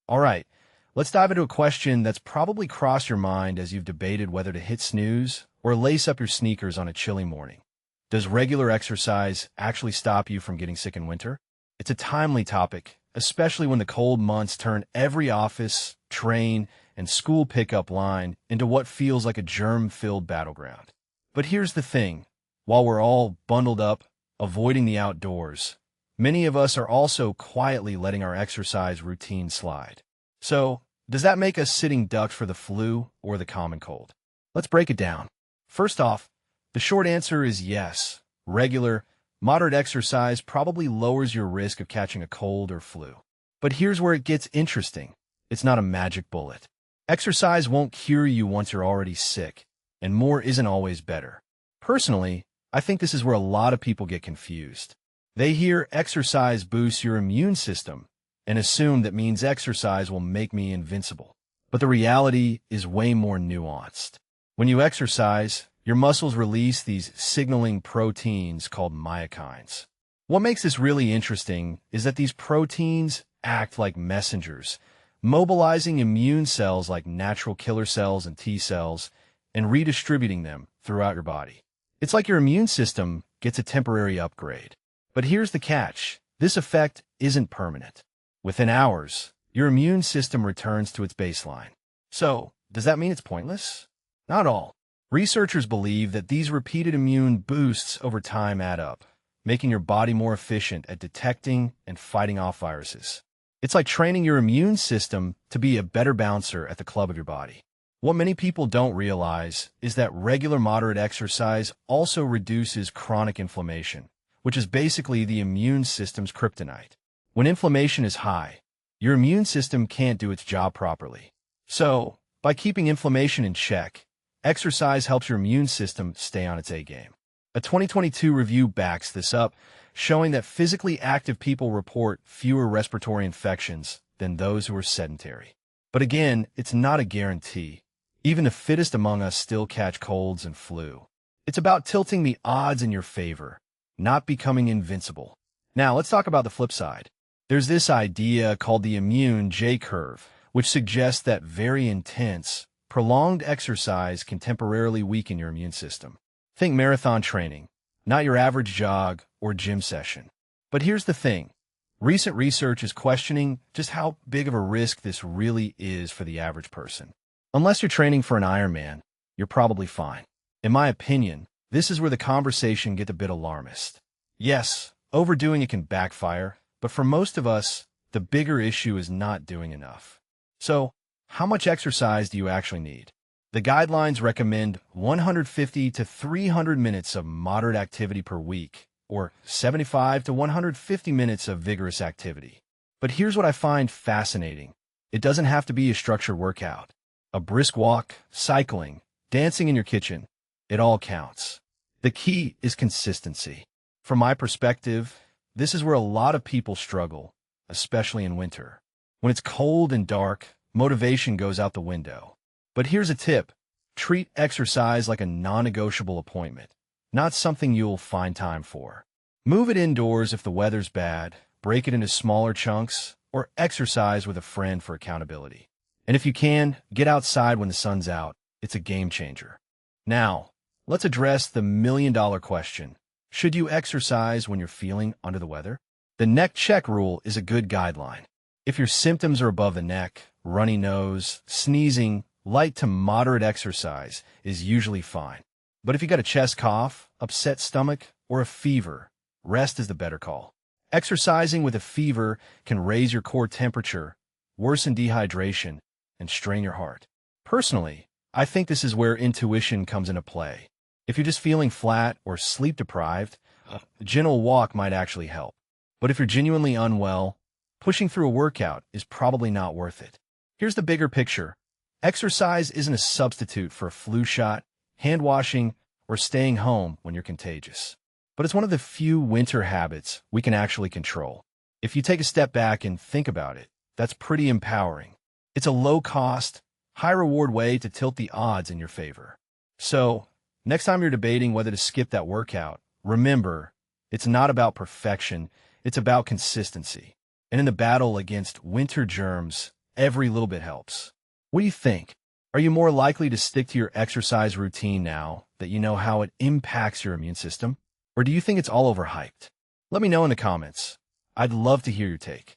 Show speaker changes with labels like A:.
A: All right, let's dive into a question that's probably crossed your mind as you've debated whether to hit snooze or lace up your sneakers on a chilly morning. Does regular exercise actually stop you from getting sick in winter? It's a timely topic, especially when the cold months turn every office, train, and school pickup line into what feels like a germ-filled battleground. But here's the thing. While we're all bundled up, avoiding the outdoors, many of us are also quietly letting our exercise routine slide. So, does that make us sitting ducks for the flu or the common cold? Let's break it down. First off, the short answer is yes. Regular, moderate exercise probably lowers your risk of catching a cold or flu. But here's where it gets interesting. It's not a magic bullet. Exercise won't cure you once you're already sick, and more isn't always better. Personally, I think this is where a lot of people get confused. They hear exercise boosts your immune system and assume that means exercise will make me invincible. But the reality is way more nuanced. When you exercise, your muscles release these signaling proteins called myokines. What makes this really interesting is that these proteins act like messengers, mobilizing immune cells like natural killer cells and T cells and redistributing them throughout your body. It's like your immune system gets a temporary upgrade. But here's the catch. This effect isn't permanent. Within hours, your immune system returns to its baseline. So, does that mean it's pointless? Not all. Researchers believe that these repeated immune boosts over time add up, making your body more efficient at detecting and fighting off viruses. It's like training your immune system to be a better bouncer at the club of your body. What many people don't realize is that regular moderate exercise also reduces chronic inflammation, which is basically the immune system's kryptonite. When inflammation is high, your immune system can't do its job properly. So, by keeping inflammation in check, exercise helps your immune system stay on its A game. A 2022 review backs this up, showing that physically active people report fewer respiratory infections than those who are sedentary. But again, it's not a guarantee. Even the fittest among us still catch colds and flu. It's about tilting the odds in your favor, not becoming invincible. Now, let's talk about the flip side. There's this idea called the immune J-curve, which suggests that very intense, prolonged exercise can temporarily weaken your immune system. Think marathon training, not your average jog or gym session. But here's the thing. Recent research is questioning just how big of a risk this really is for the average person. Unless you're training for an Ironman, you're probably fine. In my opinion, this is where the conversation gets a bit alarmist. Yes, overdoing it can backfire, but for most of us, the bigger issue is not doing enough. So, how much exercise do you actually need? The guidelines recommend 150 to 300 minutes of moderate activity per week, or 75 to 150 minutes of vigorous activity. But here's what I find fascinating. It doesn't have to be a structured workout. A brisk walk, cycling, dancing in your kitchen, it all counts. The key is consistency. From my perspective, this is where a lot of people struggle, especially in winter. When it's cold and dark, motivation goes out the window. But here's a tip. Treat exercise like a non-negotiable appointment, not something you'll find time for. Move it indoors if the weather's bad, break it into smaller chunks, or exercise with a friend for accountability. And if you can, get outside when the sun's out. It's a game changer. Now, let's address the million-dollar question. Should you exercise when you're feeling under the weather? The neck check rule is a good guideline. If your symptoms are above the neck, runny nose, sneezing, light to moderate exercise is usually fine. But if you got a chest cough, upset stomach, or a fever, rest is the better call. Exercising with a fever can raise your core temperature, worsen dehydration, and strain your heart. Personally, I think this is where intuition comes into play. If you're just feeling flat or sleep-deprived, a gentle walk might actually help. But if you're genuinely unwell, pushing through a workout is probably not worth it. Here's the bigger picture. Exercise isn't a substitute for a flu shot, hand washing, or staying home when you're contagious. But it's one of the few winter habits we can actually control. If you take a step back and think about it, that's pretty empowering. It's a low-cost, high-reward way to tilt the odds in your favor. So, next time you're debating whether to skip that workout, remember, it's not about perfection, it's about consistency. And in the battle against winter germs, Every little bit helps. What do you think? Are you more likely to stick to your exercise routine now that you know how it impacts your immune system? Or do you think it's all overhyped? Let me know in the comments. I'd love to hear your take.